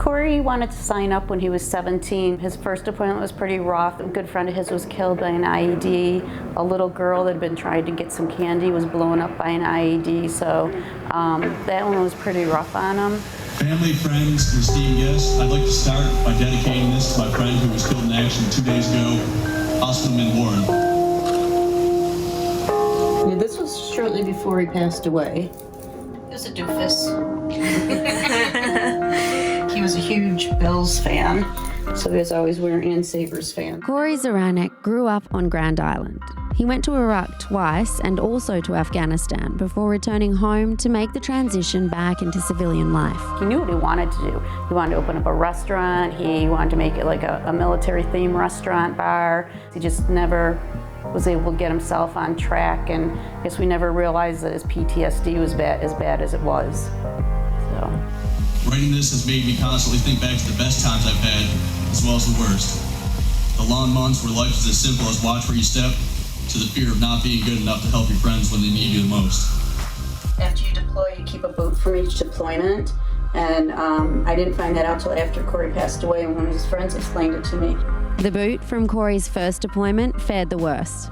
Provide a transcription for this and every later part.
Corey wanted to sign up when he was 17. His first appointment was pretty rough. A good friend of his was killed by an IED. A little girl that had been trying to get some candy was blown up by an IED, so that one was pretty rough on him. Family, friends, and esteemed guests, I'd like to start by dedicating this to my friend who was killed in action 2 days ago, Osman Warren. Yeah, this was shortly before he passed away. He was a doofus. He was a huge Bills fan, so he was always wearing and Sabres fan. Corey Zaranek grew up on Grand Island. He went to Iraq twice and also to Afghanistan before returning home to make the transition back into civilian life. He knew what he wanted to do. He wanted to open up a restaurant. He wanted to make it like a military-themed restaurant bar. He just never was able to get himself on track, and I guess we never realized that his PTSD was as bad as it was. So. Writing this has made me constantly think back to the best times I've had, as well as the worst. The long months where life is as simple as watch where you step, to the fear of not being good enough to help your friends when they need you the most. After you deploy, you keep a boot from each deployment, and I didn't find that out till after Corey passed away, and one of his friends explained it to me. The boot from Corey's first deployment fared the worst.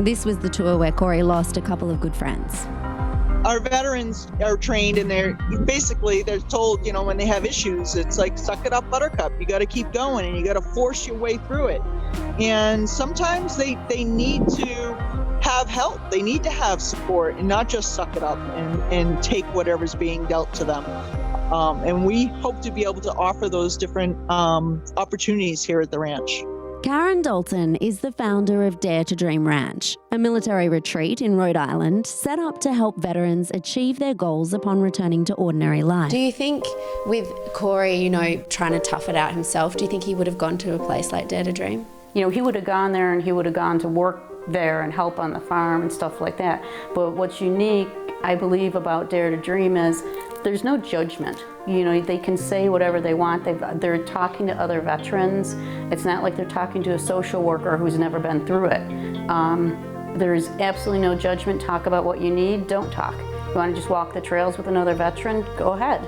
This was the tour where Corey lost a couple of good friends. Our veterans are trained, and they're told, when they have issues, it's like, suck it up, buttercup. You got to keep going, and you got to force your way through it. And sometimes they need to have help. They need to have support and not just suck it up and take whatever's being dealt to them. And we hope to be able to offer those different opportunities here at the ranch. Karen Dalton is the founder of Dare to Dream Ranch, a military retreat in Rhode Island set up to help veterans achieve their goals upon returning to ordinary life. Do you think with Corey, trying to tough it out himself, do you think he would have gone to a place like Dare to Dream? He would have gone there, and he would have gone to work there and help on the farm and stuff like that. But what's unique, I believe, about Dare to Dream is there's no judgment. They can say whatever they want. They're talking to other veterans. It's not like they're talking to a social worker who's never been through it. There's absolutely no judgment. Talk about what you need, don't talk. You want to just walk the trails with another veteran, go ahead.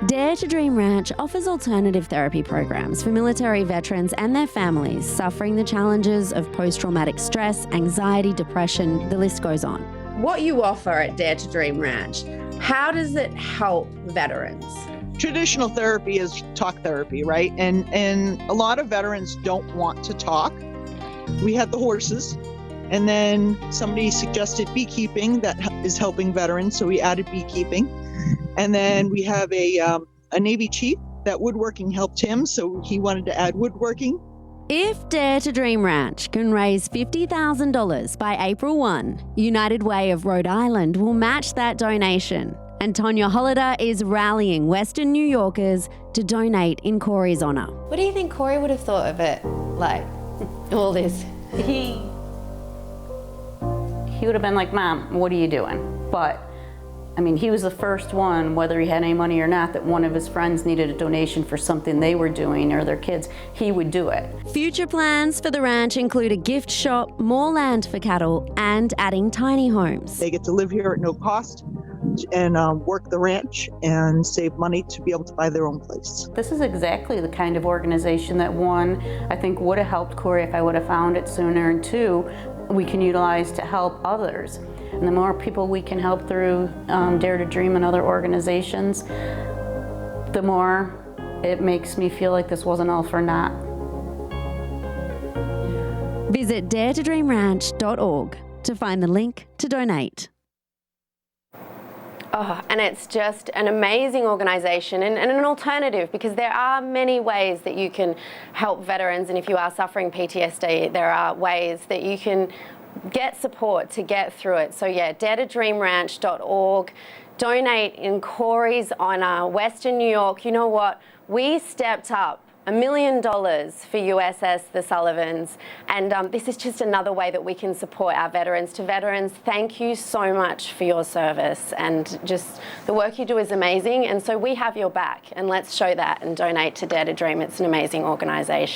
Dare to Dream Ranch offers alternative therapy programs for military veterans and their families suffering the challenges of post-traumatic stress, anxiety, depression, the list goes on. What you offer at Dare to Dream Ranch, how does it help veterans? Traditional therapy is talk therapy, right? And a lot of veterans don't want to talk. We had the horses, and then somebody suggested beekeeping that is helping veterans, so we added beekeeping. And then we have a Navy chief that woodworking helped him, so he wanted to add woodworking. If Dare to Dream Ranch can raise $50,000 by April 1, United Way of Rhode Island will match that donation. And Tonya Hollider is rallying Western New Yorkers to donate in Corey's honor. What do you think Corey would have thought of it, like, all this? He would have been like, Mom, what are you doing? But he was the first one, whether he had any money or not, that one of his friends needed a donation for something they were doing or their kids, he would do it. Future plans for the ranch include a gift shop, more land for cattle, and adding tiny homes. They get to live here at no cost and work the ranch and save money to be able to buy their own place. This is exactly the kind of organization that, one, I think would have helped Corey if I would have found it sooner, and two, we can utilize to help others. And the more people we can help through Dare to Dream and other organizations, the more it makes me feel like this wasn't all for naught. Visit daretodreamranch.org to find the link to donate. Oh, and it's just an amazing organisation and an alternative, because there are many ways that you can help veterans, and if you are suffering PTSD, there are ways that you can get support to get through it. So yeah, daretodreamranch.org. Donate in Corey's honour. Western New York, you know what? We stepped up $1 million for USS The Sullivans, and this is just another way that we can support our veterans. To veterans, thank you so much for your service, and just the work you do is amazing, and so we have your back, and let's show that and donate to Dare to Dream. It's an amazing organisation.